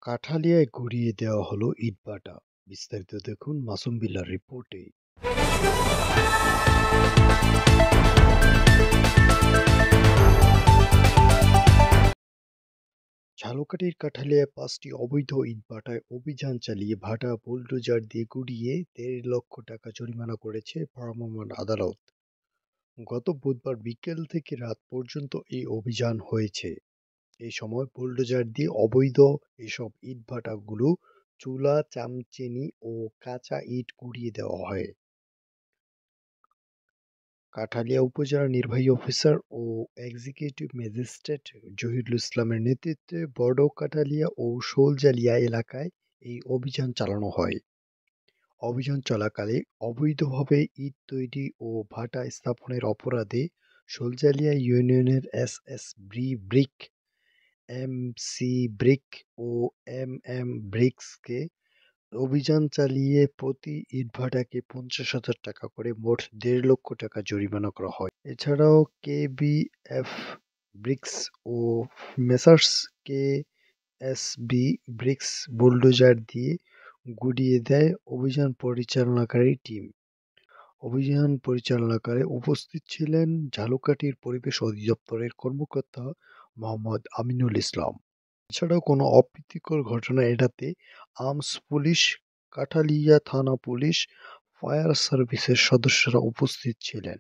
কাঠালিয়ায় গুঁড়িয়ে দেওয়া হলো ইটভাটা। বিস্তারিত দেখুন মাসুম বিল্লাহর রিপোর্টে। ঝালকাঠির কাঠালিয়ায় ৫টি অবৈধ ইটভাটায় অভিযান চালিয়ে ভাটা বুলডোজার দিয়ে গুঁড়িয়ে ১.৫ লক্ষ টাকা জরিমানা করেছে ভ্রাম্যমাণ আদালত। গত বুধবার বিকেল থেকে রাত পর্যন্ত এই অভিযান হয়েছে। এই সময় বুলডোজার দিয়ে অবৈধ এসব ইটভাটাগুলো চুলা, চামচেনি ও কাঁচা ইট গুঁড়িয়ে দেওয়া হয়। কাঠালিয়া উপজেলা নির্বাহী অফিসার ও এক্সিকিউটিভ ম্যাজিস্ট্রেট জহিরুল ইসলামের নেতৃত্বে বড় কাঠালিয়া ও শোলজালিয়া এলাকায় এই অভিযান চালানো হয়। অভিযান চলাকালে অবৈধভাবে ইট তৈরি ও ভাটা স্থাপনের অপরাধে শোলজালিয়া ইউনিয়নের এস ব্রিক, এমসি ব্রিক ও এম ব্রিক্সকে অভিযান চালিয়ে প্রতি ইটভাটাকে ৫০,০০০ টাকা করে মোট ১.৫ লক্ষ টাকা জরিমানা করা হয়। এছাড়াও কেবিএফ ব্রিক্স ও মেসার্স কেএসবি ব্রিক্স বুলডোজার দিয়ে গুঁড়িয়ে দেয় অভিযান পরিচালনাকারী টিম। অভিযান পরিচালনাকালে উপস্থিত ছিলেন ঝালকাঠির পরিবেশ অধিদপ্তরের কর্মকর্তা মোহাম্মদ আমিনুল ইসলাম। এছাড়াও কোনো অপ্রীতিকর ঘটনা এড়াতে আর্মস পুলিশ, কাঠালিয়া থানা পুলিশ, ফায়ার সার্ভিসের সদস্যরা উপস্থিত ছিলেন।